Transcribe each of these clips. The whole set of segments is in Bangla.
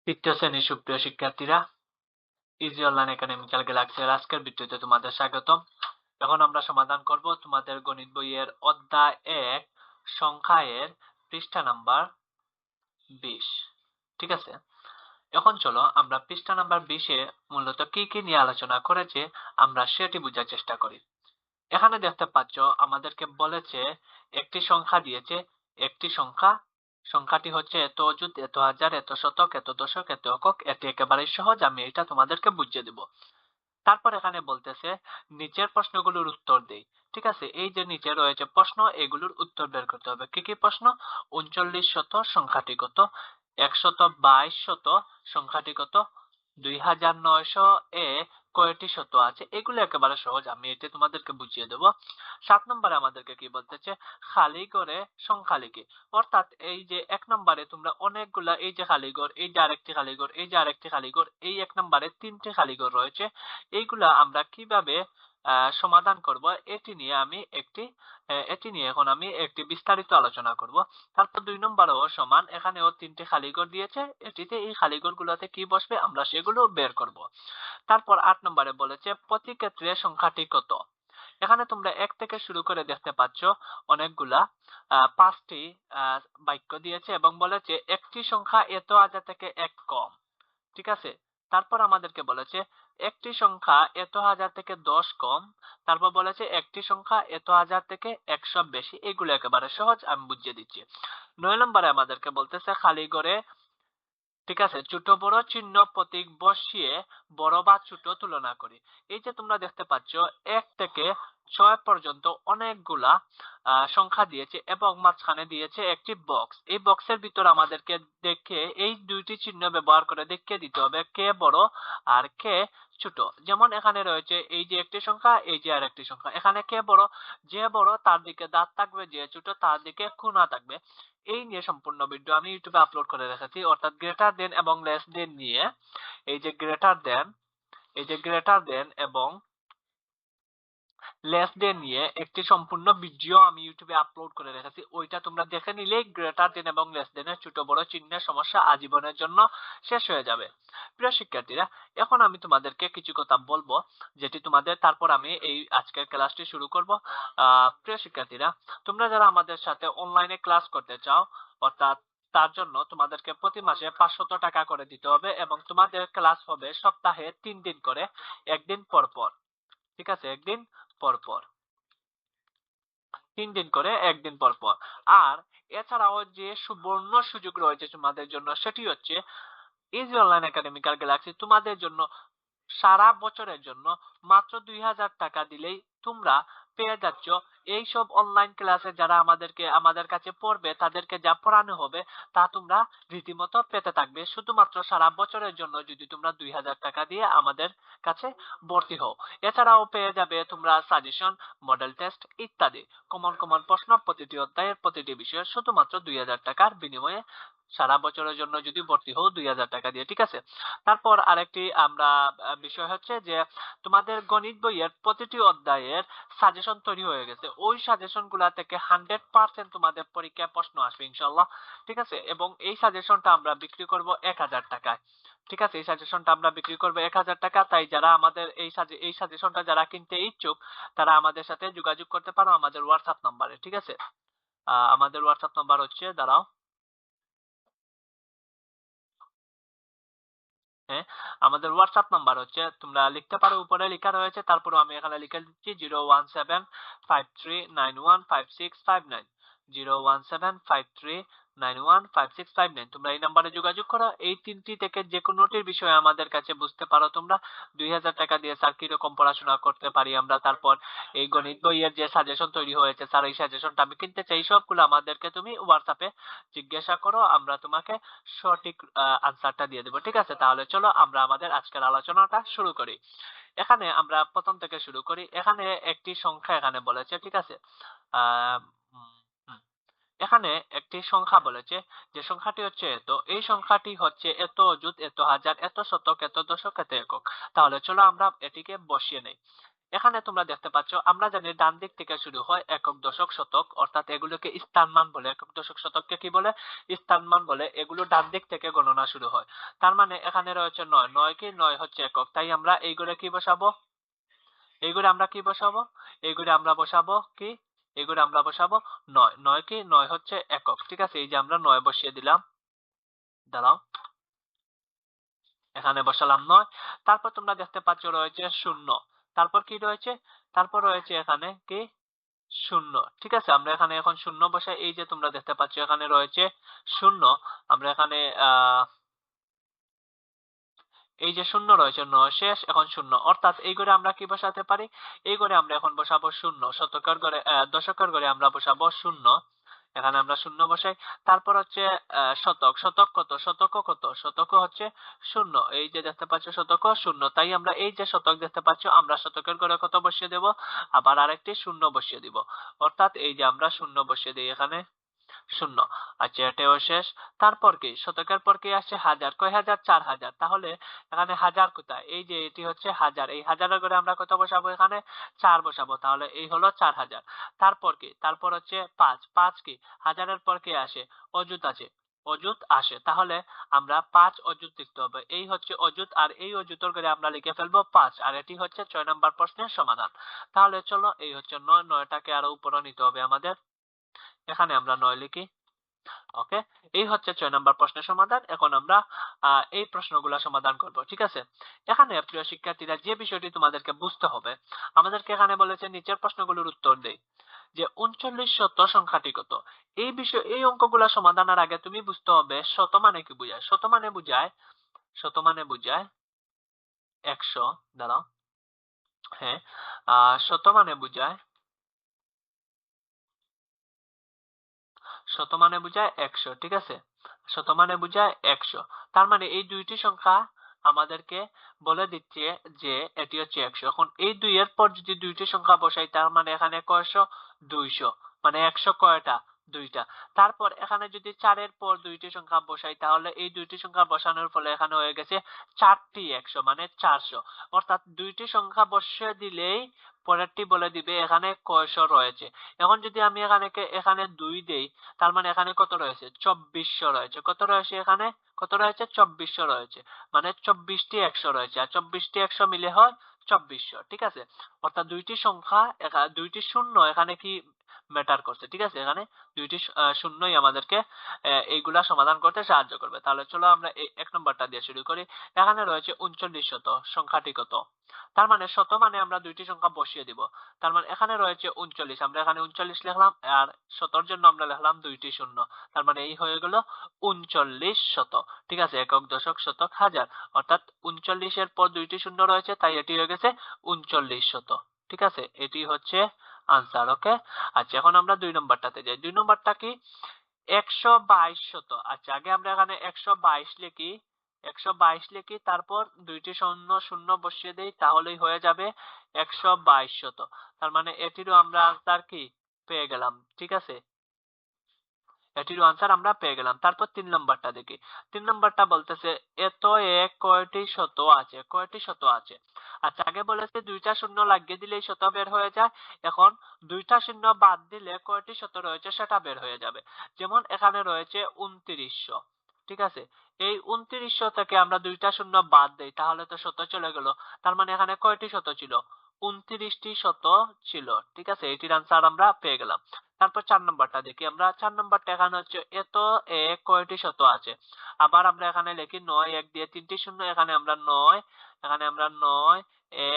তৃতীয় শ্রেণীর সুপ্রিয় শিক্ষার্থীরা, ইজি অনলাইন একাডেমিক্যাল গ্যালাক্সির আজকের ভিডিওতে তোমাদের স্বাগতম। এখন আমরা সমাধান করব তোমাদের গণিত বইয়ের অধ্যায় 1 সংখ্যা এর পৃষ্ঠা নাম্বার 20। ঠিক আছে, এখন চলো আমরা পৃষ্ঠা নাম্বার 20 এ মূলত কি কি নিয়ে আলোচনা করেছে আমরা সেটি বোঝার চেষ্টা করি। এখানে দেখতে পাচ্ছ আমাদেরকে বলেছে একটি সংখ্যা দিয়েছে, একটি সংখ্যাটি হচ্ছে এত অযুত, এত হাজার, এত শতক, এত দশক, এত একক। এটি একেবারে সহজ, আমি এটা তোমাদেরকে বুঝিয়ে দেব। তারপর এখানে বলতেছে নিচের প্রশ্নগুলোর উত্তর দেই। ঠিক আছে, এই যে নিচে রয়েছে প্রশ্ন, এগুলোর উত্তর বের করতে হবে। কি কি প্রশ্ন? 39 শত সংখ্যাটি কত? 122 শত সংখ্যাটি কত? 2900 এ কয়টি শত আছে? এগুলো একেবারে সহজ, আমি এটা তোমাদেরকে বুঝিয়ে দেব। 7 নম্বরে আমাদেরকে কি বলতেছে? খালি ঘরে সংখ্যা লিখি। অর্থাৎ এই যে 1 নম্বরে তোমরা অনেকগুলা, এই যে খালি ঘর, এই যে আরেকটি খালি ঘর, এই যে আরেকটি খালি ঘর, এই 1 নম্বরে 3টে খালি ঘর রয়েছে। এইগুলা আমরা কিভাবে সমাধান করব এটি নিয়ে এখন আমি একটি বিস্তারিত আলোচনা করব। তারপর 2 নম্বরেও সমান, এখানেও 3টে খালি ঘর দিয়েছে, এটিতে এই খালি ঘরগুলোতে কি বসবে আমরা সেগুলো বের করব। তারপর 8 নম্বরে বলেছে প্রতি ক্ষেত্রে সংখ্যাটি কত? এখানে তোমরা 1 থেকে শুরু করে দেখতে পাচ্ছ অনেকগুলা 5টি বাক্য দিয়েছে এবং বলেছে একটি সংখ্যা এত হাজার থেকে 1 কম। ঠিক আছে, তারপর আমাদেরকে বলেছে একটি সংখ্যা এত হাজার থেকে 10 কম। তারপর বলেছে একটি সংখ্যা এত হাজার থেকে 100 বেশি। এগুলো একেবারে সহজ, আমি বুঝিয়ে দিচ্ছি। 9 নম্বরে আমাদেরকে বলতেছে খালি ঘরে, ঠিক আছে, ছোট বড় চিহ্ন প্রতীক বসিয়ে বড় বা ছোট তুলনা করি। এই যে তোমরা দেখতে পাচ্ছ 1 থেকে 6 পর্যন্ত অনেকগুলা সংখ্যা দিয়েছে এবং মাঝখানে দিয়েছে একটি বক্স। এই বক্সের ভিতর আমাদেরকে দেখে এই দুইটি চিহ্ন ব্যবহার করে দেখিয়ে দিতে হবে কে বড় আর কে ছোট। যেমন এখানে রয়েছে এই যে একটি সংখ্যা, এই যে আর একটি সংখ্যা। এখানে কে বড়? যে বড় তার দিকে দাঁত থাকবে, যে ছোট তার দিকে কোনা থাকবে। এই নিয়ে সম্পূর্ণ ভিডিও আমি ইউটিউবে আপলোড করে রেখেছি, অর্থাৎ গ্রেটার দেন এবং লেস দেন নিয়ে। এই যে গ্রেটার দেন এবং লেস দেন নিয়ে একটি সম্পূর্ণ ভিডিও আমি ইউটিউবে আপলোড করে রেখেছি, ওইটা তোমরা দেখে নিলেই গ্রেটার দেন এবং লেস দেনের ছোট বড় চিহ্নের সমস্যা আজীবনের জন্য শেষ হয়ে যাবে। প্রিয় শিক্ষার্থীরা, এখন আমি তোমাদেরকে কিছু কথা বলবো যেটি তোমাদের, তারপর আমি এই আজকের ক্লাসটি শুরু করব। প্রিয় শিক্ষার্থীরা, তোমরা যারা আমাদের সাথে অনলাইনে ক্লাস করতে চাও, অর্থাৎ তার জন্য তোমাদেরকে প্রতি মাসে 500 টাকা করে দিতে হবে এবং তোমাদের ক্লাস হবে সপ্তাহে 3 দিন করে, একদিন পর পর। ঠিক আছে, একদিন পর পর, 3 দিন করে একদিন পর পর। আর এছাড়াও যে সুবর্ণ সুযোগ রয়েছে তোমাদের জন্য, সেটি হচ্ছে ইজি অনলাইন একাডেমিক্যাল গ্যালাক্সি তোমাদের জন্য সারা বছরের জন্য মাত্র 2000 টাকা দিলেই তোমরা পেয়ে যাচ্ছ এইসব অনলাইন ক্লাসে যারা আমাদের কাছে পড়বে, তাদেরকে যা পড়ানো হবে তা তোমরা রীতিমতো পেতে থাকবে শুধুমাত্র সারা বছরের জন্য, যদি তোমরা 2000 টাকা দিয়ে আমাদের কাছে ভর্তি হও। এছাড়াও পেয়ে যাবে তোমরা সাজেশন, মডেল টেস্ট ইত্যাদি কমন কমন প্রশ্ন প্রতিটি অধ্যায়ের প্রতিটি বিষয়ে শুধুমাত্র 2000 টাকার বিনিময়ে সারা বছরের জন্য যদি ভর্তি হও 2000 টাকা দিয়ে। ঠিক আছে, তারপর আরেকটি আমরা বিষয় হচ্ছে যে তোমাদের গণিত বইয়ের প্রতিটি অধ্যায়ের সাজেশন তৈরি হয়ে গেছে, ওই সাজেশন গুলা থেকে 100% তোমাদের পরীক্ষায় প্রশ্ন আসবে ইনশাল্লাহ। ঠিক আছে, এবং এই সাজেশনটা আমরা বিক্রি করব 1000 টাকায়। ঠিক আছে, এই সাজেশনটা আমরা বিক্রি করব 1000 টাকা। তাই যারা আমাদের এই সাজেশনটা যারা কিনতে ইচ্ছুক, তারা আমাদের সাথে যোগাযোগ করতে পারো আমাদের হোয়াটসঅ্যাপ নম্বরে। ঠিক আছে, আমাদের হোয়াটসঅ্যাপ নাম্বার হচ্ছে, দাঁড়াও, হ্যাঁ, আমাদের হোয়াটসঅ্যাপ নাম্বার হচ্ছে, তোমরা লিখতে পারো, উপরে লেখা রয়েছে, তারপরে আমি এখানে লিখে দিচ্ছি 01753915659, 01753915659। তোমরা এই নাম্বারে যোগাযোগ করো। এই তিনটি থেকে যে কোনোটির বিষয়ে আমাদের কাছে বুঝতে পারো তোমরা। 2000 টাকা দিয়ে স্যার কিরকম পড়াশোনা করতে পারি আমরা, তারপর এই গণিত বইয়ের যে সাজেশন তৈরি হয়েছে স্যার এই সাজেশনটা আমি কিনতে চাই, সবগুলো আমাদেরকে তুমি হোয়াটসঅ্যাপে জিজ্ঞাসা করো, আমরা তোমাকে সঠিক আনসারটা দিয়ে দেবো। ঠিক আছে, তাহলে চলো আমরা আমাদের আজকের আলোচনাটা শুরু করি। এখানে আমরা প্রথম থেকে শুরু করি। এখানে একটি সংখ্যা এখানে বলেছে। ঠিক আছে, আহ উম, হুম, এখানে একটি সংখ্যা বলেছে, যে সংখ্যাটি হচ্ছে এত, এই সংখ্যাটি হচ্ছে এত অযুত, এত হাজার, এত শতক, এত দশক, এত একক। তাহলে চলো আমরা এটিকে বসিয়ে নেই। এখানে তোমরা দেখতে পাচ্ছ আমরা জানি ডান দিক থেকে শুরু হয় একক, দশক, শতক, অর্থাৎ এগুলোকে স্থানমান বলে। একক, দশক, শতককে কি বলে? স্থানমান বলে। এগুলো ডান দিক থেকে গণনা শুরু হয়। তার মানে এখানে রয়েছে 9, 9 কি 9 হচ্ছে একক, তাই আমরা এই ঘরে কি বসাবো? এই ঘরে আমরা কি বসাবো? এই ঘরে আমরা বসাবো কি? এই ঘরে আমরা বসাবো 9, 9 কি 9 হচ্ছে একক। ঠিক আছে, এই যে আমরা 9 বসিয়ে দিলাম। দাঁড়াও, এখানে বসালাম 9। তারপর তোমরা দেখতে পাচ্ছ রয়েছে 0। তারপর কি রয়েছে? তারপর রয়েছে এখানে কি? 0। ঠিক আছে, আমরা এখানে এখন 0 বসাই। এই যে তোমরা দেখতে পাচ্ছ এখানে রয়েছে 0। আমরা এখানে এই যে 0 রয়েছে, 9 শেষ, এখন 0, অর্থাৎ এই ঘরে আমরা কি বসাতে পারি? এই ঘরে আমরা এখন বসাবো 0। শতকের ঘরে, দশকের ঘরে আমরা বসাবো 0। এখানে আমরা 0 বসাই। তারপর হচ্ছে শতক। শতক কত? শতকও কত? শতকও হচ্ছে 0। এই যে দেখতে পাচ্ছ শতকও 0, তাই আমরা এই যে শতক দেখতে পাচ্ছ, আমরা শতকের ঘরে কত বসিয়ে দেব? আবার আরেকটি 0 বসিয়ে দিব। অর্থাৎ এই যে আমরা 0 বসিয়ে দিই এখানে 0। আচ্ছা, এটাও শেষ। তারপর কি? শতকের পর কি আসছে? হাজার। কয় হাজার? 4000। তাহলে এখানে হাজার কোথায়? এই যে এটি হচ্ছে হাজার। এই হাজারের ঘরে আমরা কত বসাবো? এখানে 4 বসাবো। তাহলে এই হলো 4000। তারপর কি? তারপর হচ্ছে 5। 5 কি? হাজারের পর কি আসে? অযুত আছে, অযুত আসে। তাহলে আমরা 5 অযুত লিখতে হবে। এই হচ্ছে অযুত, আর এই অযুতের ঘরে আমরা লিখে ফেলবো 5। আর এটি হচ্ছে 6 নম্বর প্রশ্নের সমাধান। তাহলে চলো, এই হচ্ছে 9। 9টাকে আরো উপরে নিতে হবে আমাদের। এখানে আমরা 9 লিখি। ওকে, এই হচ্ছে 6 নম্বর প্রশ্নের সমাধান। এখন আমরা এই প্রশ্নগুলো সমাধান করব। ঠিক আছে, এখানে প্রিয় শিক্ষার্থীরা যে বিষয়টি তোমাদেরকে বুঝতে হবে, আমাদেরকে এখানে বলেছে নিচের প্রশ্নগুলোর উত্তর দেই, যে 39 শত সংখ্যাটি কত। এই বিষয়, এই অঙ্কগুলো সমাধানের আগে তুমি বুঝতে হবে শত মানে কি বোঝায়। শত মানে বোঝায়, শত মানে বোঝায় 100। দাঁড়াও, হ্যাঁ, শত মানে বোঝায়, শত মানে বোঝায় 100। ঠিক আছে, শত মানে বোঝায় 100। তার মানে এই দুইটি সংখ্যা আমাদেরকে বলে দিচ্ছে যে এটি হচ্ছে 100। এখন এই 2 এর পর যদি দুইটি সংখ্যা বসাই, তার মানে এখানে কয়শো? 200। মানে 100 কয়টা? 2টা। তারপর এখানে যদি 4 এর পর দুইটি সংখ্যা বসাই, তাহলে এই দুইটি সংখ্যা বসানোর ফলে এখানে হয়ে গেছে 4টি 100, মানে 400। অর্থাৎ দুইটি সংখ্যা বসিয়ে দিলেই পরেরটি বলে দিবে এখানে কয়শো রয়েছে। এখন যদি আমি এখানে 2 দেই, তার মানে এখানে কত রয়েছে? 2400 রয়েছে। কত রয়েছে এখানে? কত রয়েছে? 2400 রয়েছে। মানে 24টি 100 রয়েছে, আর 24টি 100 মিলে হয় 2400। ঠিক আছে, অর্থাৎ দুইটি সংখ্যা, দুইটি শূন্য এখানে কি ম্যাটার করছে। ঠিক আছে, এখানে দুইটি শূন্যই আমাদেরকে এইগুলা সমাধান করতে সাহায্য করবে। তাহলে চলো আমরা এই 1 নম্বরটা দিয়ে শুরু করি। এখানে রয়েছে 39 শত সংখ্যাটি কত। তার মানে শত মানে আমরা দুইটি সংখ্যা বসিয়ে দিব। তার মানে এখানে রয়েছে 39, আমরা এখানে 39 লিখলাম, আর শতর জন্য আমরা লিখলাম দুইটি শূন্য। তার মানে এই হয়ে গেল 39 শত। ঠিক আছে, একক, দশক, শতক, হাজার, অর্থাৎ 39 এর পর দুইটি শূন্য রয়েছে, তাই এটি হয়ে গেছে 39 শত। ঠিক আছে, এটি হচ্ছে আনসার। ওকে, আচ্ছা, এখন আমরা 2 নম্বরটাতে যাই। 2 নম্বরটা কি? 122 শত। আচ্ছা, আগে আমরা এখানে 122 লিখি। 122 লিখি, তারপর দুইটি শূন্য শূন্য বসিয়ে দেই, তাহলেই হয়ে যাবে 122 শত। তার মানে এটিরও আমরা আনসার কি পেয়ে গেলাম। ঠিক আছে, এটির আনসার আমরা পেয়ে গেলাম। তারপর 3 নম্বরটা দেখি। 3 নম্বরটা বলতেছে এত এক কয়টি শত আছে। কয়টি শত আছে? আচ্ছা, আগে বলেছে দুইটা শূন্য লাগিয়ে দিলেই শত বের হয়ে যায়। এখন দুইটা শূন্য বাদ দিলে কয়টি শত রয়েছে সেটা বের হয়ে যাবে। যেমন এখানে রয়েছে 2900। ঠিক আছে, এই 2900 থেকে আমরা দুইটা শূন্য বাদ দেই, তাহলে তো শত চলে গেল। তার মানে এখানে কয়টি শত ছিল? 29টি শত ছিল। ঠিক আছে, এটির আনসার আমরা পেয়ে গেলাম। তারপর 4 নম্বরটা দেখি আমরা। 4 নম্বরটা এখানে হচ্ছে এত এক কয়টি শত আছে। আবার আমরা এখানে লিখি 9, 1 দিয়ে 3টি শূন্য, এখানে আমরা 9, এখানে আমরা 9,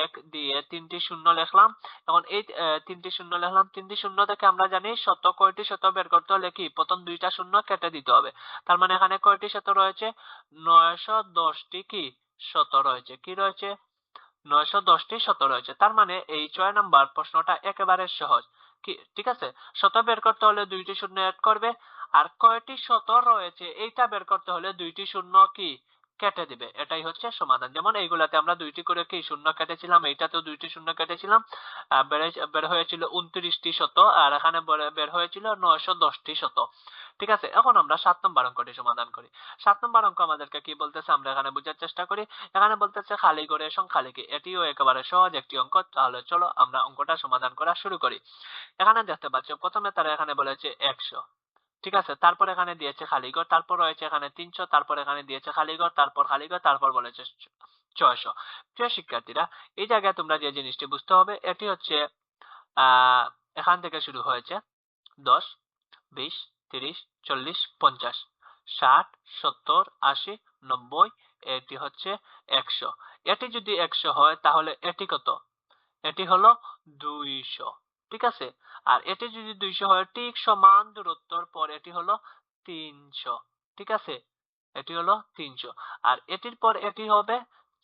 1 দিয়ে 3টি শূন্য লিখলাম। এখন এই 3টি শূন্য লিখলাম, 3টি শূন্য থেকে আমরা জানি শত কয়টি শত বের করতে হলে কি প্রথম দুইটা শূন্য কেটে দিতে হবে। তার মানে এখানে কয়টি শত রয়েছে? 910টি কি শত রয়েছে। কি রয়েছে? 910টি শত রয়েছে। তার মানে এই 6 নাম্বার প্রশ্নটা একেবারে সহজ। কি, ঠিক আছে, শত বের করতে হলে দুইটি শূন্য অ্যাড করবে, আর কয়টি শত রয়েছে এইটা বের করতে হলে দুইটি শূন্য কি কেটে দিবে। এটাই হচ্ছে সমাধান। যেমন এইগুলাতে আমরা দুইটি করে কি শূন্য কেটেছিলাম, এইটাতেও দুইটি শূন্য কেটেছিলাম, বের হয়েছিল 29টি শত, আর এখানে বের হয়েছিল 910টি শত। ঠিক আছে, এখন আমরা 7 নম্বর অঙ্কটি সমাধান করি। 7 নম্বর অঙ্ক আমাদেরকে কি বলতেছে আমরা এখানে বোঝার চেষ্টা করি। এখানে বলতেছে খালি ঘরের সংখ্যা লিখি। এটিও একেবারে সহজ একটি অঙ্ক। তাহলে চলো আমরা অঙ্কটা সমাধান করা শুরু করি। এখানে দেখতে পাচ্ছ প্রথমে তারা এখানে বলেছে 100, ঠিক আছে, তারপর এখানে দিয়েছে খালি ঘর, তারপর রয়েছে এখানে 300, তারপর এখানে দিয়েছে খালি ঘর, তারপর খালি ঘর, তারপর বলেছে 600। প্রিয় শিক্ষার্থীরা, এই জায়গায় তোমরা যে জিনিসটি বুঝতে হবে, এটি হচ্ছে এখান থেকে শুরু হয়েছে 10, 20, 30, 40, 50, 60, 70, 80, 90, এটি হচ্ছে 100। এটি যদি 100 হয় তাহলে এটি কত? এটি হলো 200, ঠিক আছে। আর এটি যদি 200 হয়, ঠিক সমান দূরত্বর পর এটি হলো 300, ঠিক আছে, এটি হলো 300। আর এটির পর এটি হবে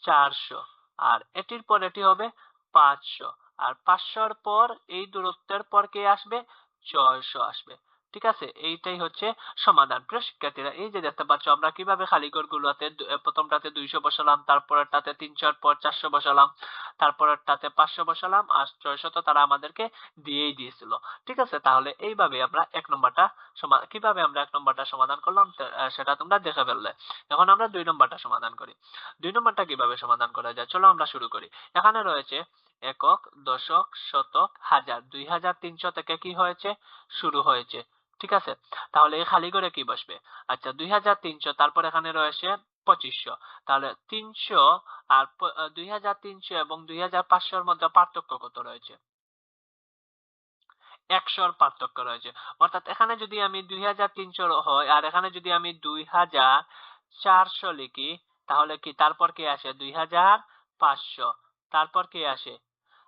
400, আর এটির পর এটি হবে 500, আর 500 পর এই দূরত্বের পর কে আসবে? 600 আসবে, ঠিক আছে। এইটাই হচ্ছে সমাধান। প্রিয় শিক্ষার্থীরা, এই যে দেখতে পাচ্ছ আমরা কিভাবে খালি ঘরগুলোতে প্রথমটাতে 200 বসালাম, তারপরেরটাতে 300, পর 400 বসালাম, তারপরেরটাতে 500 বসালাম, আর 600 তো তারা আমাদেরকে দিয়েই দিয়েছিল, ঠিক আছে। তাহলে এইভাবে আমরা কিভাবে আমরা 1 নম্বরটা সমাধান করলাম সেটা তোমরা দেখে ফেললে। এখন আমরা 2 নম্বরটা সমাধান করি। 2 নম্বরটা কিভাবে সমাধান করা যায় চলো আমরা শুরু করি। এখানে রয়েছে একক, দশক, শতক, হাজার। 2300 থেকে কি হয়েছে? শুরু হয়েছে, ঠিক আছে। তাহলে এই খালি ঘরে কি বসবে? আচ্ছা, 2300, তারপর এখানে রয়েছে 2500। তাহলে 300 আর 2300 এবং 2500 মধ্যে পার্থক্য কত রয়েছে? 100 পার্থক্য রয়েছে। অর্থাৎ এখানে যদি আমি 2300 হয় আর এখানে যদি আমি 2400 লিখি, তাহলে কি তারপর কে আসে? 2500। তারপর কে আসে?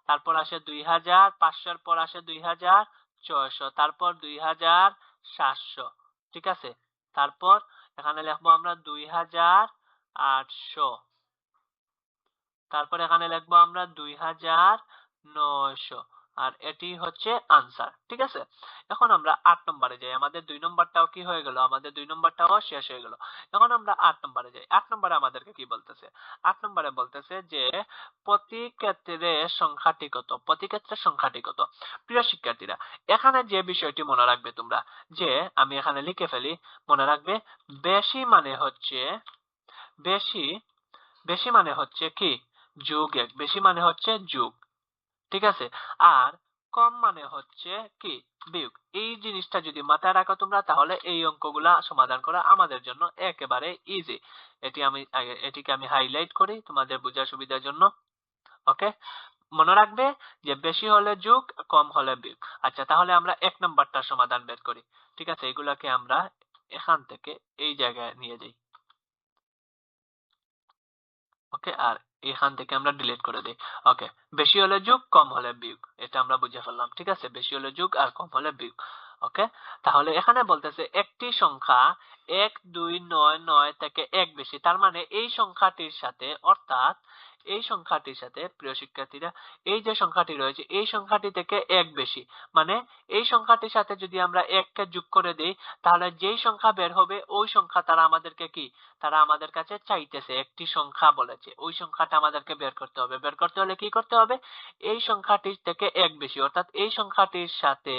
তারপর আসে 2500 পর আসে 2600, তারপর 2700, ঠিক আছে। তারপর এখানে লিখবো আমরা 2800, তারপর এখানে লিখবো আমরা 2900, আর এটি হচ্ছে আনসার, ঠিক আছে। এখন আমরা 8 নম্বরে যাই। আমাদের 2 নম্বরটাও কি হয়ে গেল? আমাদের 2 নম্বরটাও শেষ হয়ে গেল। এখন আমরা 8 নম্বরে যাই। 8 নম্বরে আমাদেরকে কি বলতেছে? 8 নম্বরে বলতেছে যে প্রতি ক্ষেত্রে সংখ্যাটি কত? প্রতি ক্ষেত্রে সংখ্যাটি কত? প্রিয় শিক্ষার্থীরা, এখানে যে বিষয়টি মনে রাখবে তোমরা, যে আমি এখানে লিখে ফেলি, মনে রাখবে বেশি মানে হচ্ছে বেশি বেশি মানে হচ্ছে কি? যোগ 1। বেশি মানে হচ্ছে যোগ, ঠিক আছে। আর কম মানে হচ্ছে কি? বিয়োগ। এই জিনিসটা যদি মাথায় রাখো তোমরা, তাহলে এই অঙ্কগুলা সমাধান করা আমাদের জন্য একেবারে ইজি। এটিকে আমি হাইলাইট করি তোমাদের বোঝার সুবিধার জন্য। ওকে, মনে রাখবে যে বেশি হলে যোগ, কম হলে বিয়োগ। আচ্ছা, তাহলে আমরা 1 নম্বরটা সমাধান বের করি, ঠিক আছে। এগুলাকে আমরা এখান থেকে এই জায়গায় নিয়ে যাই। ওকে, আর এখান থেকে আমরা ডিলিট করে দিই। ওকে, বেশি হলে যোগ, কম হলে বিয়োগ, এটা আমরা বুঝে ফেললাম, ঠিক আছে। বেশি হলে যোগ আর কম হলে বিয়োগ। ওকে, তাহলে এখানে বলতেছে একটি সংখ্যা 1, 2, 9, 9 থেকে 1 বেশি, তার মানে এই সংখ্যাটির সাথে, অর্থাৎ এই সংখ্যাটির সাথে, প্রিয় শিক্ষার্থীরা, এই যে সংখ্যাটি রয়েছে এই সংখ্যাটি থেকে 1 বেশি, মানে এই সংখ্যাটির সাথে যদি আমরা 1 কে যোগ করে দেই, তাহলে যেই সংখ্যা বের হবে ওই সংখ্যা তারা আমাদেরকে কি, তারা আমাদের কাছে চাইতেছে, একটি সংখ্যা বলেছে, ওই সংখ্যাটা আমাদেরকে বের করতে হবে। বের করতে হলে কি করতে হবে? এই সংখ্যাটির থেকে 1 বেশি, অর্থাৎ এই সংখ্যাটির সাথে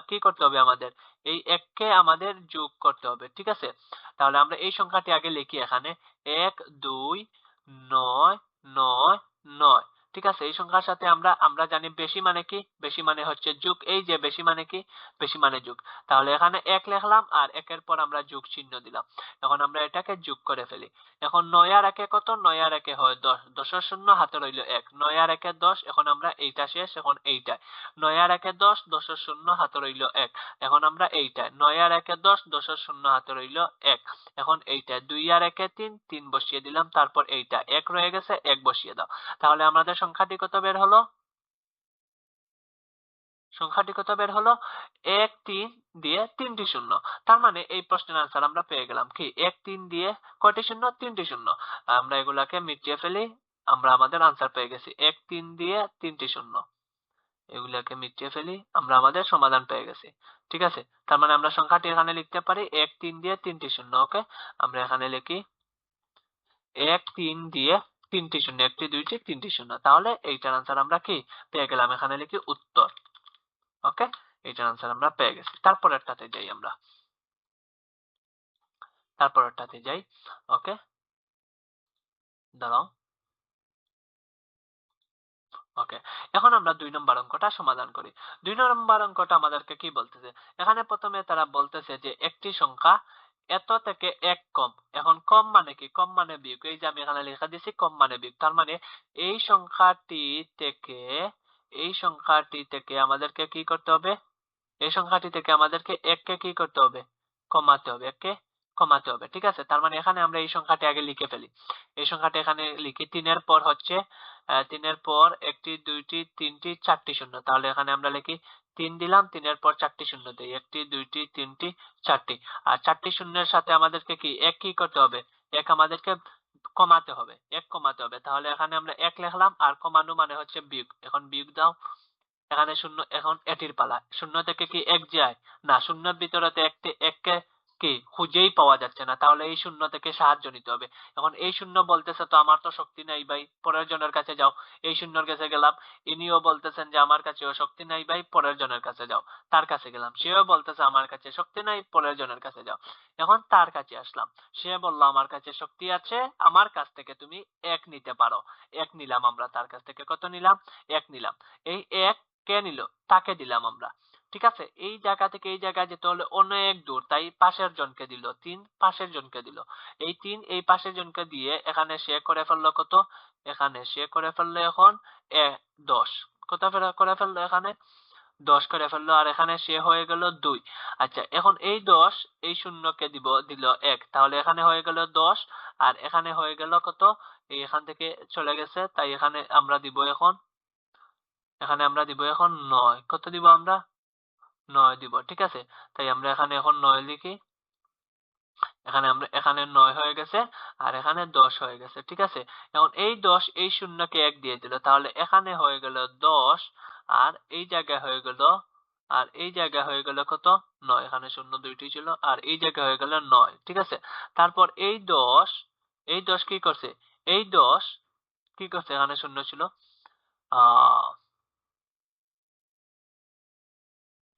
কি করতে হবে? আমাদের এই 1 কে আমাদের যোগ করতে হবে, ঠিক আছে। তাহলে আমরা এই সংখ্যাটি আগে লিখি এখানে, 1, 2, 9, 9, 9, ঠিক আছে। এই সংখ্যার সাথে আমরা জানি বেশি মানে কি? বেশি মানে হচ্ছে যোগ। এই যে বেশি মানে কি? বেশি মানে যোগ। তাহলে এখানে 1 লিখলাম আর 1 এর পর আমরা যোগ চিহ্ন দিলাম। এখন আমরা এটাকে যোগ করে ফেলি। এখন 9 আর 1 কত? 9 আর 1 হয় 10, 10 এর শূন্য হাতে রইল 1, 9 আর 1 10। এখন আমরা এইটা শেষ, এখন এইটা 9 আর 1 10, 10 এর শূন্য হাতে রইল 1। এখন আমরা এইটা 9 আর 1 10, 10 এর শূন্য হাতে রইল 1। এখন এইটা 2 আর 1 3, 3 বসিয়ে দিলাম, তারপর এইটা 1 রয়ে গেছে, 1 বসিয়ে দাও। তাহলে আমাদের সংখ্যাটি কত বের হলো? সংখ্যাটি কত বের হলো? 1, 3 দিয়ে 3টি শূন্য। তার মানে এই প্রশ্নের আনসার আমরা পেয়ে গেলাম কি? 1, 3 দিয়ে কয়টি শূন্য? 3টি শূন্য। আমরা এগুলাকে মিটিয়ে ফেলি, আমরা আমাদের আনসার পেয়ে গেছি 1, 3 দিয়ে 3টি শূন্য। এগুলাকে মিটিয়ে ফেলি, আমরা আমাদের সমাধান পেয়ে গেছি, ঠিক আছে। তার মানে আমরা সংখ্যাটি এখানে লিখতে পারি 1, 3 দিয়ে 3টি শূন্য। ওকে, আমরা এখানে লিখি 1, 3 দিয়ে 3টি শূন্য, 1টি 2টি 3টি শূন্য। তাহলে এইটার আনসার আমরা কি পেয়ে গেলাম? এখানে লিখি উত্তর। ওকে, এইটার আনসার আমরা পেয়ে গেছি। তারপরেরটাতে যাই আমরা, তারপরেরটাতে যাই। ওকে, দাঁড়াও। ওকে, এখন আমরা 2 নম্বর অঙ্কটা সমাধান করি। 2 নম্বর অঙ্কটা আমাদেরকে কি বলতেছে? এখানে প্রথমে তারা বলতেছে যে একটি সংখ্যা এত থেকে এক কম। এখন কম মানে কি? কম মানে বিয়োগ। এই যে আমি এখানে লেখা দিছি কম মানে বিয়োগ। তার মানে এই সংখ্যাটি থেকে, এই সংখ্যাটি থেকে আমাদেরকে কি করতে হবে? এই সংখ্যাটি থেকে আমাদেরকে এককে কি করতে হবে? কমাতে হবে, এককে কমাতে হবে। ঠিক আছে, তার মানে এখানে আমরা এই সংখ্যাটি আগে লিখে ফেলি। এই সংখ্যাটি এখানে লিখি, 3 এর পর হচ্ছে 3 এর পর একটি, দুইটি, তিনটি, চারটি শূন্য। তাহলে এখানে আমরা লিখি 3 দিলাম, 3-এর পর চারটি শূন্য দিই, একটি, দুইটি, তিনটি, চারটি। আর চারটি শূন্যের সাথে আমাদেরকে কি এক কি করতে হবে? এক আমাদেরকে কমাতে হবে, এক কমাতে হবে। তাহলে এখানে আমরা এক লিখলাম, আর কমানো মানে হচ্ছে বিয়োগ। এখন বিয়োগ দাও। এখানে শূন্য, এখন এটির পালা। শূন্য থেকে কি এক যায় না? শূন্যের ভিতরে তো এককে কি খুঁজেই পাওয়া যাচ্ছে না, তাহলে এই শূন্য থেকে সাহায্য নিতে হবে। এখন এই শূন্য বলতেছে তো আমার তো শক্তি নাই ভাই, পরের জনের কাছে যাও। এই শূন্যর কাছে গেলাম, ইনিও বলতেছেন যে আমার কাছেও শক্তি নাই ভাই, পরের জনের কাছে যাও। তার কাছে গেলাম, সেও বলতেছে আমার কাছে শক্তি নাই, পরের জনের কাছে যাও। এখন তার কাছে আসলাম, সে বলল আমার কাছে শক্তি আছে, আমার কাছ থেকে তুমি এক নিতে পারো। এক নিলাম আমরা তার কাছ থেকে। কত নিলাম? এক নিলাম। এই এক কে নিল? তাকে দিলাম আমরা। ঠিক আছে, এই জায়গা থেকে এই জায়গায় যেতে হলে অনেক দূর, তাই পাশের জনকে দিল 3, পাশের জনকে দিল এই 3, এই পাশের জনকে দিয়ে এখানে সে করে ফেললো কত? এখানে সে করে ফেললো এখন 10। কত করে ফেললো? এখানে 10 করে ফেললো, আর এখানে সে হয়ে গেল 2। আচ্ছা, এখন এই 10 এই শূন্যকে দিল 1, তাহলে এখানে হয়ে গেল 10, আর এখানে হয়ে গেল কত? এই এখান থেকে চলে গেছে, তাই এখানে আমরা দিব এখন, এখানে আমরা দিব এখন 9। কত দিব আমরা? 9 দিব। ঠিক আছে, তাই আমরা এখানে এখন 9 লিখি। এখানে আমরা, এখানে 9 হয়ে গেছে, আর এখানে 10 হয়ে গেছে। ঠিক আছে, এখন এই 10 এই শূন্যকে 1 দিয়ে দিল, তাহলে এখানে হয়ে গেল 10, আর এই জায়গায় হয়ে গেল, আর এই জায়গায় হয়ে গেল কত? 9। এখানে শূন্য দুইটি ছিল, আর এই জায়গায় হয়ে গেল 9। ঠিক আছে, তারপর এই 10, এই 10 কি করছে? এই 10 কি করছে? এখানে শূন্য ছিল। আহ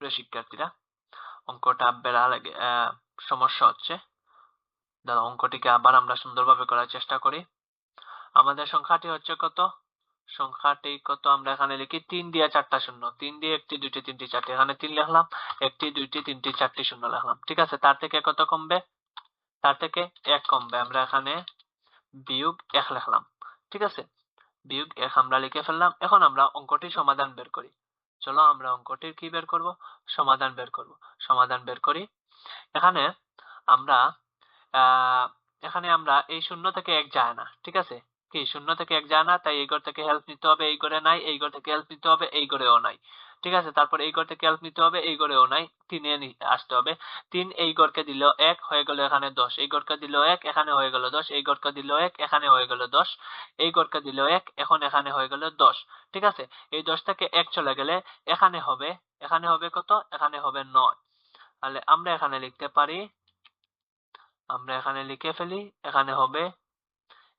প্রিয় শিক্ষার্থীরা, অঙ্কটা বেড়া লাগে, সমস্যা হচ্ছে। দাঁড়া, অঙ্কটিকে আবার আমরা সুন্দরভাবে করার চেষ্টা করি। আমাদের সংখ্যাটি হচ্ছে কত? সংখ্যাটি কত? আমরা এখানে লিখি 3 দিয়ে 4টা শূন্য, 3 দিয়ে একটি, দুইটি, তিনটি, চারটি। এখানে 3 লিখলাম, একটি, দুইটি, তিনটি, চারটি শূন্য লিখলাম। ঠিক আছে, তার থেকে কত কমবে? তার থেকে 1 কমবে। আমরা এখানে বিয়োগ 1 লিখলাম। ঠিক আছে, বিয়োগ 1 আমরা লিখে ফেললাম। এখন আমরা অঙ্কটির সমাধান বের করি। চলো আমরা অঙ্কটির কি বের করব? সমাধান বের করব। সমাধান বের করি। এখানে আমরা আহ এখানে আমরা এই শূন্য থেকে 1 যায় না। ঠিক আছে, কি শূন্য থেকে 1 যায় না, তাই এই ঘর থেকে হেল্প নিতে হবে, এই ঘরে নাই। এই ঘর থেকে হেল্প নিতে হবে, এই ঘরেও নাই। ঠিক আছে, তারপর এই ঘর থেকে হেল্প নিতে হবে, এই ঘরেও নাই। 3 এ আসতে হবে। 3 এই ঘরকে দিল 1, হয়ে গেল এখানে 10। এই ঘরকে দিল 1, এখানে হয়ে গেল 10। এই ঘরকে দিল 1, এখানে হয়ে গেল 10। এই ঘরকে দিল 1, এখন এখানে হয়ে গেল 10। ঠিক আছে, এই 10 থেকে 1 চলে গেলে এখানে হবে, এখানে হবে কত? এখানে হবে 9। তাহলে আমরা এখানে লিখতে পারি, আমরা এখানে লিখে ফেলি, এখানে হবে,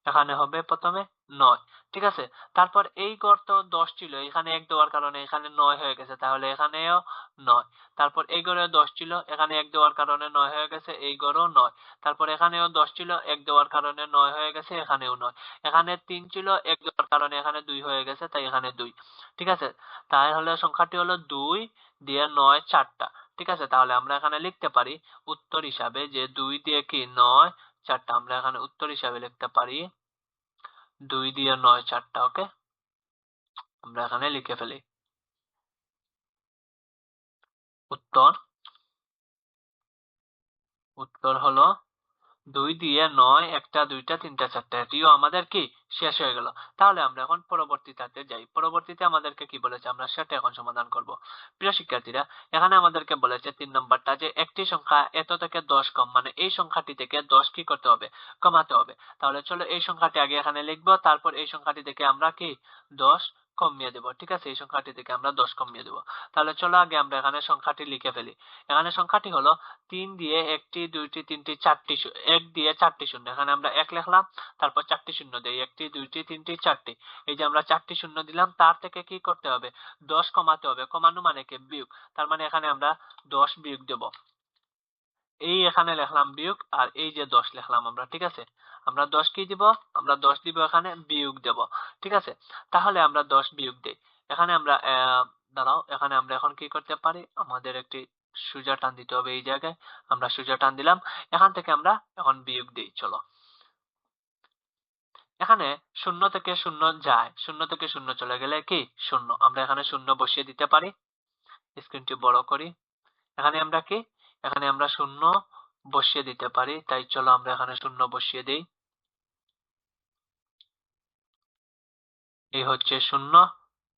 এখানে হবে প্রথমে 9। ঠিক আছে, তারপর এই ঘর তো 10 ছিল, এখানে 1 দেওয়ার কারণে এখানে 9 হয়ে গেছে, তাহলে এখানেও 9। তারপর এই ঘরেও 10 ছিল, এখানে 1 দেওয়ার কারণে 9 হয়ে গেছে, এই ঘরেও 9। তারপর এখানেও 10 ছিল, 1 দেওয়ার কারণে 9 হয়ে গেছে, এখানেও 9। এখানে 3 ছিল, 1 দেওয়ার কারণে এখানে 2 হয়ে গেছে, তাই এখানে 2। ঠিক আছে, তাহলে সংখ্যাটি হলো 2 দিয়ে 9 4টা। ঠিক আছে, তাহলে আমরা এখানে লিখতে পারি উত্তর হিসাবে যে 2 দিয়ে কি 9 4টা। আমরা এখানে উত্তর হিসাবে লিখতে পারি 2 দিয়ে 9 4টা। ওকে, আমরা এখানে লিখে ফেলি উত্তর। উত্তর হলো 2 দিয়ে 9 1টা 2টা 3টা 4টা। এটিও আমাদের কি শেষ হয়ে গেল। তাহলে আমরা এখন পরবর্তীটাতে যাই। পরবর্তীতে আমাদেরকে কি বলেছে আমরা সেটা এখন সমাধান করব। প্রিয় শিক্ষার্থীরা, এখানে আমাদেরকে বলেছে 3 নম্বরটা যে একটি সংখ্যা এত থেকে 10 কম, মানে এই সংখ্যাটি থেকে 10 কি করতে হবে? কমাতে হবে। তাহলে চলো এই সংখ্যাটি আগে এখানে লিখবো, তারপর এই সংখ্যাটি থেকে আমরা কি 10 কমিয়ে দেব। ঠিক আছে, এই সংখ্যাটি থেকে আমরা 10 কমিয়ে দেব। তাহলে চলো আগে আমরা এখানে সংখ্যাটি লিখে ফেলি। এখানে সংখ্যাটি হলো 3 দিয়ে 1টি 2টি 3টি 4টি 1 দিয়ে 4টি শূন্য। এখানে আমরা 1 লিখলাম, তারপর 4টি শূন্য দেই, 1টি 2টি 3টি 4টি। এই যে আমরা 4টি শূন্য দিলাম, তার থেকে কি করতে হবে, 10 কমাতে হবে। কমানো মানে কি, বিয়োগ। তার মানে এখানে আমরা 10 বিয়োগ দেব। এই এখানে লিখলাম বিয়োগ, আর এই যে 10 লিখলাম আমরা। ঠিক আছে, আমরা 10 কি দিব, আমরা 10 দিব এখানে বিয়োগ দেব। ঠিক আছে, তাহলে আমরা 10 বিয়োগ দেই। এখানে আমরা দাঁড়াও, এখানে আমরা এখন কি করতে পারি, আমাদের একটি সোজা টান দিতে হবে। এই জায়গায় আমরা সোজা টান দিলাম, এখান থেকে আমরা এখন বিয়োগ দিই। চলো, এখানে শূন্য থেকে শূন্য যায়, শূন্য থেকে শূন্য চলে গেলে কি শূন্য, আমরা এখানে শূন্য বসিয়ে দিতে পারি। স্ক্রিনটি বড় করি। এখানে আমরা কি, এখানে আমরা শূন্য বসিয়ে দিতে পারি। তাই চলো আমরা এখানে শূন্য বসিয়ে দেই। এই হচ্ছে শূন্য।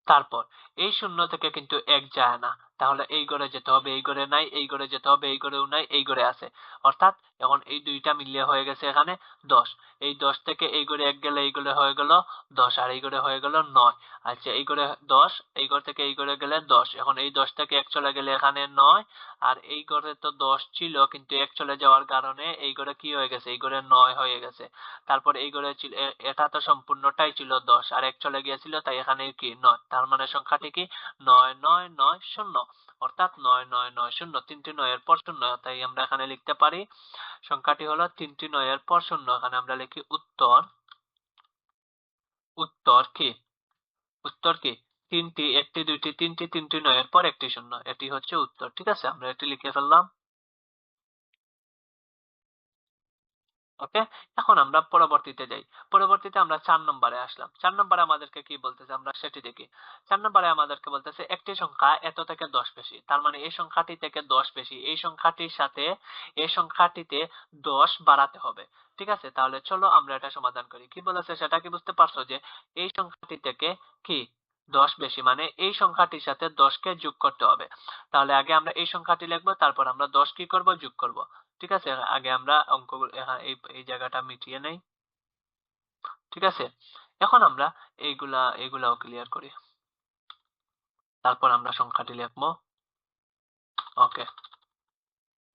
তারপর এই শূন্য থেকে কিন্তু 1 যায় না, তাহলে এই ঘরে যেতে হবে, এই ঘরে নাই, এই ঘরে যেতে হবে, এই ঘরেও নাই, এই ঘরে আছে। অর্থাৎ এখন এই দুইটা মিলিয়ে হয়ে গেছে এখানে 10। এই 10 থেকে এই ঘরে 1 গেলে এই ঘরে হয়ে গেল 10, আর এই ঘরে হয়ে গেল 9। আচ্ছা, এই ঘরে 10, এই ঘর থেকে এই ঘরে গেলে 10। এখন এই 10 থেকে 1 চলে গেলে এখানে 9, আর এই ঘরে তো 10 ছিল, কিন্তু 1 চলে যাওয়ার কারণে এই ঘরে কি হয়ে গেছে, এই ঘরে 9 হয়ে গেছে। তারপর এই ঘরে ছিল, এটা তো সম্পূর্ণটাই ছিল 10, আর 1 চলে গিয়েছিল, তাই এখানে কি 9। তার মানে সংখ্যাটি কি 9990, অর্থাৎ 9990, 3টি 9 এর পর শূন্য। তাই আমরা এখানে লিখতে পারি সংখ্যাটি হলো 3টি 9 এর পর শূন্য। এখানে আমরা লিখি উত্তর। উত্তর কি, উত্তর কি, 3টি, 1টি 2টি 3টি, 3টি 9 এর পর একটি শূন্য, এটি হচ্ছে উত্তর। ঠিক আছে, আমরা এটি লিখে ফেললাম। ওকে, এখন আমরা পরবর্তীতে যাই। পরবর্তীতে আমরা 4 নম্বরে আসলাম। 4 নম্বরে আমাদেরকে কি বলতেছে, আমরা সেটি দেখি। 4 নম্বরে আমাদেরকে বলতেছে একটি সংখ্যা এত থেকে 10 বেশি, তার মানে এই সংখ্যাটি থেকে 10 বেশি, এই সংখ্যাটির সাথে এই সংখ্যাটিতে 10 বাড়াতে হবে। ঠিক আছে, তাহলে চলো আমরা এটা সমাধান করি। কি বলেছে সেটা কি বুঝতে পারছো, যে এই সংখ্যাটি থেকে কি 10 বেশি, মানে এই সংখ্যাটির সাথে 10 কে যোগ করতে হবে। তাহলে আগে আমরা এই সংখ্যাটি লিখবো, তারপর আমরা 10 কি করব, যোগ করব। ঠিক আছে, আগে আমরা অঙ্কগুলো এই এই জায়গাটা মিটিয়ে নেই। ঠিক আছে, এখন আমরা এইগুলাও ক্লিয়ার করি, তারপর আমরা সংখ্যাটি লিখবো। ওকে,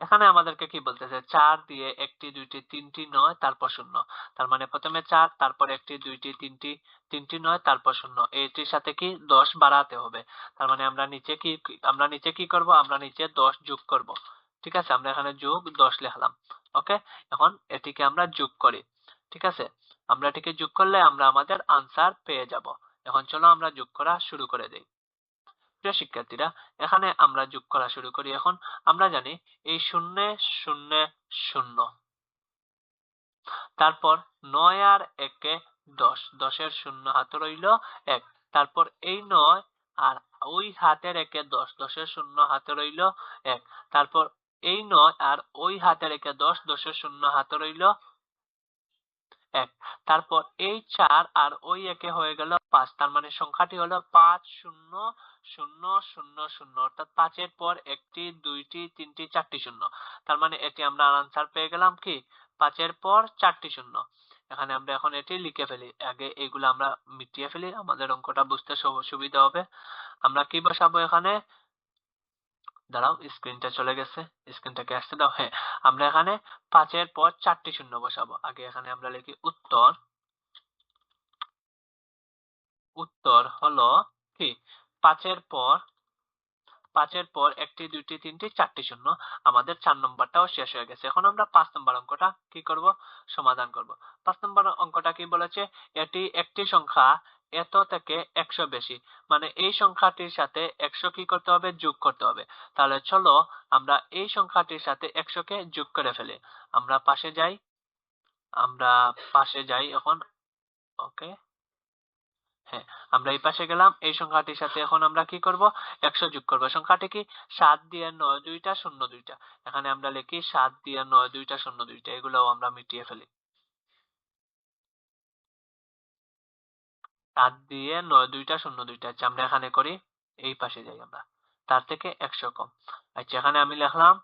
এখানে আমাদেরকে কি বলতেছে, 4 দিয়ে 1টি 2টি 3টি 9 তারপর শূন্য। তার মানে প্রথমে 4, তারপর 1টি 2টি 3টি 3টি 9 তারপর শূন্য। এটির সাথে কি 10 বাড়াতে হবে। তার মানে আমরা নিচে কি করব, আমরা নিচে 10 যোগ করব। ঠিক আছে, আমরা এখানে যোগ 10 লিখলাম। ওকে, এখন এটিকে আমরা যোগ করি। ঠিক আছে, আমরা এটিকে যোগ করলে আমরা আমাদের আনসার পেয়ে যাব। এখন চলো আমরা যোগ করা শুরু করে দেই। প্রিয় শিক্ষার্থীরা, এখানে আমরা যোগ করা শুরু করি। এখন আমরা জানি এই শূন্য শূন্য শূন্য, তারপর 9 আর 1 10, 10-এর শূন্য হাতে রইল 1। তারপর এই 9 আর ওই হাতের 1 10, 10-এর শূন্য হাতে রইল 1। তারপর এই 9 আর ওই হাতের 1 10, 10-এর শূন্য হাতে রইল 1। তারপর এই 4 আর ওই 1 হয়ে গেল 5। তার মানে সংখ্যাটি হলো 500000, অর্থাৎ 5 এর পর 1টি 2টি 3টি 4টি শূন্য। তার মানে এটি আমরা আনসার পেয়ে গেলাম কি 5 এর পর 4টি শূন্য। এখানে আমরা এখন এটি লিখে ফেলি। আগে এগুলো আমরা মিটিয়ে ফেলি, আমাদের অঙ্কটা বুঝতে সুবিধা হবে। আমরা কি বসাবো এখানে, দাঁড়াও, স্ক্রিনটা চলে গেছে, স্ক্রিনটাকে আসতে দাও। হ্যাঁ, আমরা এখানে 5 এর পর 4টি শূন্য বসাবো। আগে এখানে আমরা লিখি উত্তর। উত্তর হলো কি 5 এর পর 1টি 2টি 3টি 4টি শূন্য। আমাদের 4 নম্বরটাও শেষ হয়ে গেছে। এখন আমরা 5 নম্বর অঙ্কটা কি করব, সমাধান করব। 5 নম্বর অঙ্কটা কি বলেছে, এটি একটি সংখ্যা এত থেকে 100 বেশি, মানে এই সংখ্যাটির সাথে 100 কি করতে হবে, যোগ করতে হবে। তাহলে চলো আমরা এই সংখ্যাটির সাথে 100 কে যোগ করে ফেলি। আমরা পাশে যাই, আমরা পাশে যাই এখন। ওকে, হ্যাঁ, আমরা এই পাশে গেলাম। এই সংখ্যাটির সাথে এখন আমরা কি করব, 100 যোগ করব। সংখ্যাটি কি 7 দিয়ে 9 দুইটা 0 দুইটা। এখানে আমরা লিখি 7 দিয়ে 9 দুইটা 0 দুইটা। এগুলোও আমরা মিটিয়ে ফেলি। 7 দিয়ে 9 দুইটা 0 দুইটা। আচ্ছা, আমরা এখানে করি, এই পাশে যাই আমরা, তার থেকে 100 কম। আচ্ছা, এখানে আমি লিখলাম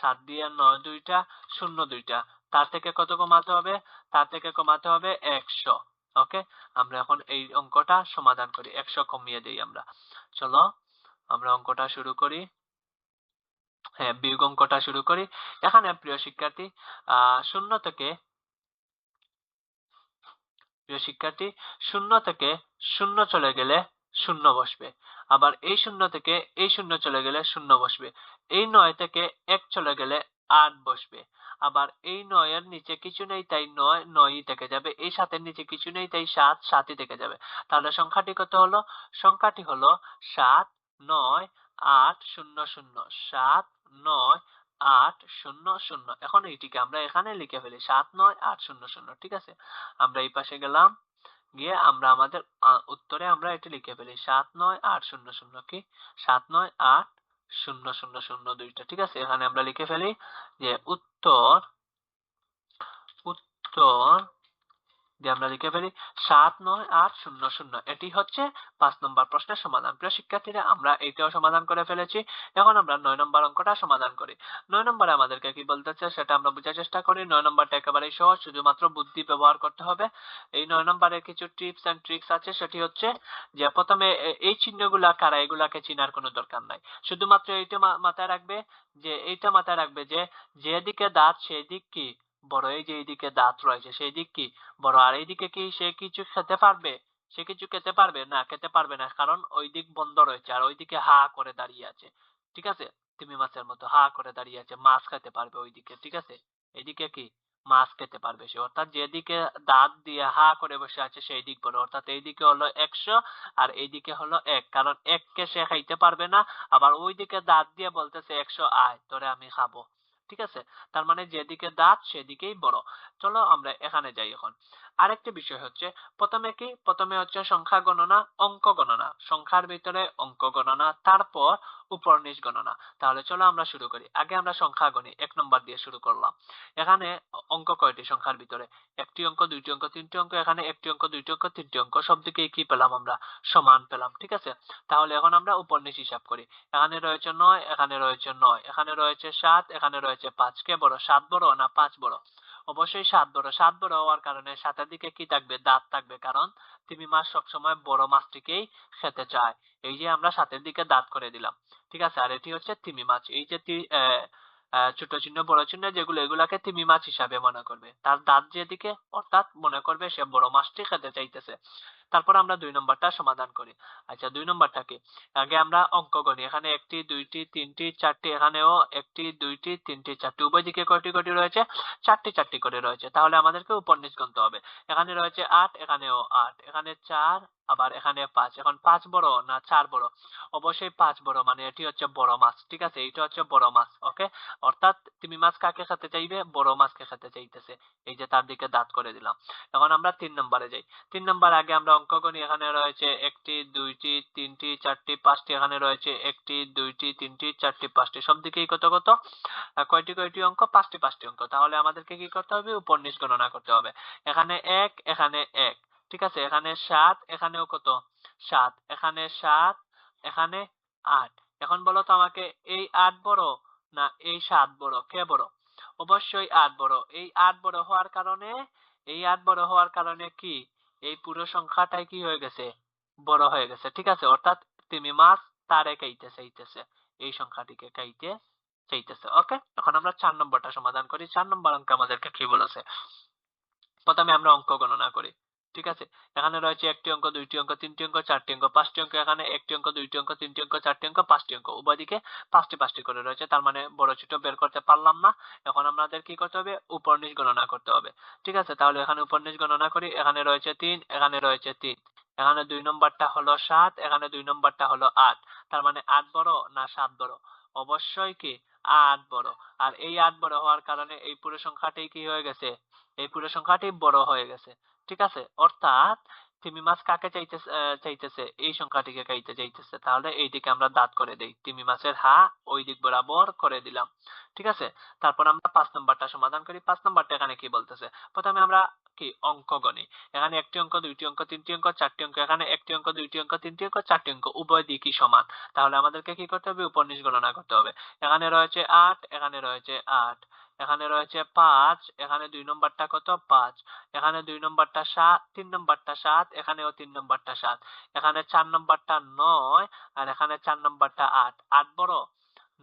7 দিয়ে 9 দুইটা 0 দুইটা। তার থেকে কত কমাতে হবে, তার থেকে কমাতে হবে 100। ওকে, আমরা এখন এই অঙ্কটা সমাধান করি, 100 কমিয়ে দেই আমরা। চলো আমরা অঙ্কটা শুরু করি। হ্যাঁ, বিয়োগ অঙ্কটা শুরু করি। এখানে প্রিয় শিক্ষার্থী, শূন্য থেকে শূন্য থেকে শূন্য চলে গেলে শূন্য বসবে, আবার এই শূন্য থেকে এই শূন্য চলে গেলে শূন্য বসবে। এই 9 থেকে 1 চলে গেলে 8 বসবে, আবার এই 9 এর নিচে কিছু নেই তাই 9 9ই থেকে যাবে, এই 7 এর নিচে কিছু নেই তাই 7 7ই থেকে যাবে। তাহলে সংখ্যাটি কত হলো? সংখ্যাটি হলো 7 9 8 0 0, 7 9 8 0 0। এখন এইটিকে আমরা এখানে লিখে ফেলি 7 9 8 0 0। ঠিক আছে, আমরা এই পাশে গেলাম, গিয়ে আমরা আমাদের উত্তরে আমরা এটা লিখে ফেলি 7 9 8 0 0। কি 7 9 8 0 0 0 দুইটা। ঠিক আছে, এখানে আমরা লিখে ফেলি যে উত্তর উত্তর দিয়ে আমরা লিখে ফেলি 7 9 8 0 0। এটি হচ্ছে 5 নম্বর প্রশ্নের সমাধান। প্রিয় শিক্ষার্থীরা, আমরা এটাও সমাধান করে ফেলেছি। এখন আমরা 9 নম্বর অঙ্কটা সমাধান করি। 9 নম্বরে আমাদেরকে কি বলতেছে সেটা আমরা বোঝার চেষ্টা করি। 9 নম্বরটা একেবারেই সহজ, শুধুমাত্র বুদ্ধি ব্যবহার করতে হবে। এই 9 নম্বরে কিছু টিপস এন্ড ট্রিক্স আছে। সেটি হচ্ছে যে প্রথমে এই চিহ্নগুলা কারা, এগুলাকে চিনার কোনো দরকার নাই। শুধুমাত্র এইটা মাথায় রাখবে, যে যেদিকে দাঁত সেই দিক কি বড়, এই যে এইদিকে দাঁত রয়েছে সেই দিক কি বড়, আর এইদিকে কি সে কিছু খেতে পারবে? সে কিছু খেতে পারবে না, খেতে পারবে না, কারণ ওই দিক বন্ধ রয়েছে আর ওইদিকে হা করে দাঁড়িয়ে আছে। ঠিক আছে, তিমি মাছের মতো হা করে দাঁড়িয়ে আছে, মাছ খেতে পারবে ওইদিকে। ঠিক আছে, এইদিকে কি মাছ খেতে পারবে সে, অর্থাৎ যেদিকে দাঁত দিয়ে হা করে বসে আছে সেই দিক বড়, অর্থাৎ এইদিকে হলো 100 আর এইদিকে হলো 1, কারণ 1 কে সে খাইতে পারবে না, আবার ওইদিকে দাঁত দিয়ে বলতেছে 100 আয় তোরে আমি খাবো। ঠিক আছে, তার মানে যেদিকে দাঁত সেদিকেই বড়। চলো আমরা এখানে যাই। এখন আরেকটি বিষয় হচ্ছে, প্রথমে হচ্ছে সংখ্যা গণনা, অঙ্ক গণনা, সংখ্যার ভিতরে অঙ্ক গণনা, তারপর উপর নিচ গণনা। তাহলে চলো আমরা শুরু করি। আগে আমরা সংখ্যা গণি, 1 নম্বর দিয়ে শুরু করলাম। এখানে অঙ্ক কয়টি সংখ্যার ভিতরে? একটি অঙ্ক, দুইটি অঙ্ক, তিনটি অঙ্ক। এখানে একটি অঙ্ক, দুইটি অঙ্ক, তিনটি অঙ্ক, সব দিকে কি পেলাম আমরা? সমান পেলাম। ঠিক আছে, তাহলে এখন আমরা উপর নিচ হিসাব করি। এখানে রয়েছে 9, এখানে রয়েছে 9, এখানে রয়েছে 7, এখানে রয়েছে 5। কে বড়, 7 বড় না 5 বড়? অবশ্যই 7 বড়। 7 বড় হওয়ার কারণে 7 এর দিকে কি থাকবে? দাঁত থাকবে, কারণ তিমি মাছ সবসময় বড় মাছটিকেই খেতে চায়। এই যে আমরা 7 এর দিকে দাঁত করে দিলাম। ঠিক আছে, আর এটি হচ্ছে তিমি মাছ। এই যে ছোট চিহ্ন বড় চিহ্ন যেগুলো, এগুলাকে তিমি মাছ হিসাবে মনে করবে। তার দাঁত যেদিকে, অর্থাৎ মনে করবে সে বড় মাছটি খেতে চাইতেছে। তারপর আমরা 2 নম্বরটা সমাধান করি। আচ্ছা, 2 নম্বরটা কি? আগে আমরা অঙ্ক গণি। এখানে একটি, দুইটি, তিনটি, চারটি। এখানেও একটি, দুইটি, তিনটি, চারটি। উভয় দিকে কয়টি কয়টি রয়েছে? চারটি চারটি করে রয়েছে। তাহলে আমাদেরকে উপর নিচ গুনতে হবে। এখানে রয়েছে 8, এখানেও 8, এখানে 4, আবার এখানে 5। এখন 5 বড় না 4 বড়? অবশ্যই 5 বড়, মানে এটি হচ্ছে বড় মাছ। ঠিক আছে, এইটা হচ্ছে বড় মাছ। ওকে, অর্থাৎ তিমি মাছ কাকে খেতে চাইবে? বড় মাছকে খেতে চাইতেছে। এই যে তার দিকে দাঁত করে দিলাম। এখন আমরা 3 নম্বরে যাই। 3 নম্বর আগে আমরা অঙ্ক গণি। এখানে রয়েছে একটি, দুইটি, তিনটি, চারটি, পাঁচটি। এখানে রয়েছে একটি, দুইটি, তিনটি, চারটি, পাঁচটি। সব দিকেই কত কত? কয়টি কয়টি অঙ্ক? পাঁচটি পাঁচটি অঙ্ক। তাহলে আমাদেরকে কি করতে হবে? উপর নিচ গণনা করতে হবে। এখানে 1, এখানে 1। ঠিক আছে, এখানে 7, এখানেও কত? 7, এখানে 7, এখানে 8। এখন বলো তো আমাকে, এই 8 বড় না এই 7 বড়? কে বড়? অবশ্যই 8 বড়। এই 8 বড় হওয়ার কারণে, কি এই পুরো সংখ্যাটাই কি হয়ে গেছে? বড় হয়ে গেছে। ঠিক আছে, অর্থাৎ তিমি মাছ তারে খাইতে চাইতেছে, এই সংখ্যাটিকে খাইতে চাইতেছে। ওকে, এখন আমরা 4 নম্বরটা সমাধান করি। 4 নম্বর অঙ্ক আমাদেরকে কি বলেছে? প্রথমে আমরা অঙ্ক গণনা করি। ঠিক আছে, এখানে রয়েছে একটি অঙ্ক, দুইটি অঙ্ক, তিনটি অঙ্ক, চারটি অঙ্ক, পাঁচটি অঙ্ক। এখানে একটি অঙ্ক, দুইটি অঙ্ক, তিনটি অঙ্ক, চারটি অঙ্ক, পাঁচটি অঙ্ক। উভয় দিকে পাঁচটি পাঁচটি করে রয়েছে, তার মানে বড় ছোট বের করতে পারলাম না। এখন আমাদের কি করতে হবে? উপর নিচ গণনা করতে হবে। ঠিক আছে, তাহলে এখানে উপর নিচ গণনা করি। এখানে রয়েছে 3, এখানে রয়েছে 3, এখানে 2 নম্বরটা হলো 7, এখানে 2 নম্বরটা হলো 8। তার মানে 8 বড় না 7 বড়? অবশ্যই কি 8 বড়। আর এই 8 বড় হওয়ার কারণে এই পুরো সংখ্যাটি কি হয়ে গেছে? এই পুরো সংখ্যাটি বড় হয়ে গেছে। ঠিক আছে, অর্থাৎ তিমি মাছ কাকে চাইতেছে? এই সংখ্যাটিকে খাইতে চাইতেছে। তাহলে এইদিকে আমরা দাঁত করে দেই, তিমি মাছের হা ওই দিক বরাবর করে দিলাম। ঠিক আছে, তারপর আমরা 5 নম্বরটা সমাধান করি। 5 নম্বরটা এখানে কি বলতেছে? প্রথমে আমরা কি অঙ্ক গণি। এখানে একটি অঙ্ক, দুইটি অঙ্ক, তিনটি অঙ্ক, চারটি অঙ্ক। এখানে একটি অঙ্ক, দুইটি অঙ্ক, তিনটি অঙ্ক, চারটি অঙ্ক। উভয় দিকই সমান। তাহলে আমাদেরকে কি করতে হবে? উপর নিচ গণনা করতে হবে। এখানে রয়েছে 8, এখানে রয়েছে 8, এখানে রয়েছে 5, এখানে 2 নম্বরটা কত 5, এখানে 2 নম্বরটা 7, 3 নম্বরটা 7, এখানেও 3 নম্বরটা 7, এখানে 4 নম্বরটা 9, আর এখানে 4 নম্বরটা 8। 8 বড়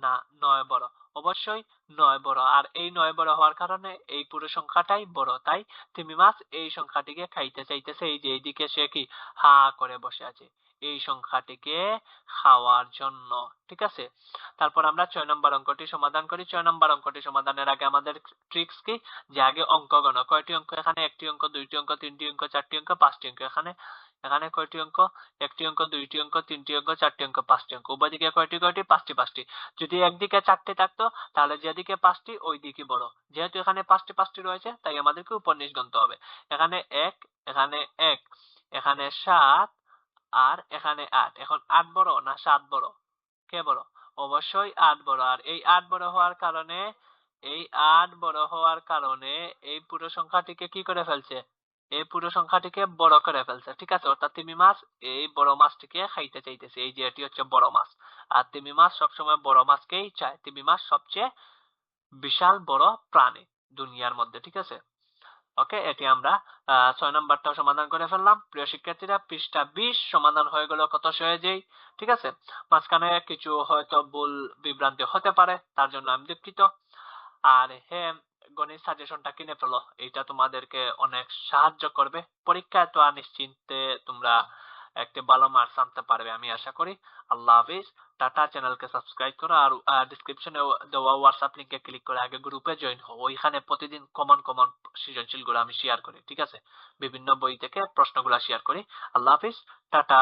না 9 বড়? অবশ্যই 9 বড়। আর এই 9 বড় হওয়ার কারণে এই পুরো সংখ্যাটাই বড়, তাই তিমি মাছ এই সংখ্যাটিকে খাইতে চাইতেছে। এই যে এইদিকে সে কি হা করে বসে আছে এই সংখ্যাটিকে খাওয়ার জন্য। ঠিক আছে, তারপর আমরা 6 নম্বর অঙ্কটি সমাধান করি। 6 নম্বর অঙ্কটি সমাধানের আগে আমাদের ট্রিক্স কি, যে আগে অঙ্ক গণ। কয়টি অঙ্ক এখানে? একটি অঙ্ক, দুইটি অঙ্ক, তিনটি অঙ্ক, চারটি অঙ্ক, পাঁচটি অঙ্ক। এখানে এখানে কয়টি অঙ্ক? একটি অঙ্ক, দুইটি অঙ্ক, তিনটি অঙ্ক, চারটি অঙ্ক, পাঁচটি অঙ্ক। উভয় দিকে কয়টি কয়টি? পাঁচটি পাঁচটি। যদি একদিকে চারটি থাকতো তাহলে যেদিকে পাঁচটি ওই দিকই বড়। যেহেতু এখানে পাঁচটি পাঁচটি রয়েছে তাই আমাদেরকে উপর নিচ গুনতে হবে। এখানে 1, এখানে 1, এখানে 7, আর এখানে 8। এখন 8 বড় না 7 বড়? কে বড়? অবশ্যই 8 বড়। আর এই 8 বড় হওয়ার কারণে এই 8 বড় হওয়ার কারণে এই পুরো সংখ্যাটিকে কি করে ফেলছে? এই পুরো সংখ্যাটিকে বড় করে ফেলছে। ঠিক আছে, অর্থাৎ তিমি মাছ এই বড় মাছটিকে খাইতে চাইতেছে। এই যে এটি হচ্ছে বড় মাছ, আর তিমি মাছ সবসময় বড় মাছকেই চায়। তিমি মাছ সবচেয়ে বিশাল বড় প্রাণী দুনিয়ার মধ্যে। ঠিক আছে, ওকে, এটি আমরা 6 নাম্বারটাও সমাধান করে ফেললাম। প্রিয় শিক্ষার্থীরা, পৃষ্ঠা 20 সমাধান হয়ে গেল কত সহজেই। ঠিক আছে, মাঝখানে কিছু হয়তো ভুল বিভ্রান্তি হতে পারে, তার জন্য আমি দুঃখিত। আর হ্যাঁ, গণিত সাজেশনটা কিনে ফেলো, এটা তোমাদেরকে অনেক সাহায্য করবে। পরীক্ষায় তো আর নিশ্চিন্তে তোমরা একটা ভালো মার্কস আনতে পারবে আমি আশা করি। আল্লাহ হাফিজ, টাটা। চ্যানেলকে সাবস্ক্রাইব করো, আর ডিসক্রিপশনে দেওয়া হোয়াটসঅ্যাপ লিংকে ক্লিক করে আগে গ্রুপে জয়েন হও। ওইখানে প্রতিদিন কমন কমন সৃজনশীল গুলো আমি শেয়ার করি। ঠিক আছে, বিভিন্ন বই থেকে প্রশ্নগুলো শেয়ার করি। আল্লাহ হাফিজ, টাটা।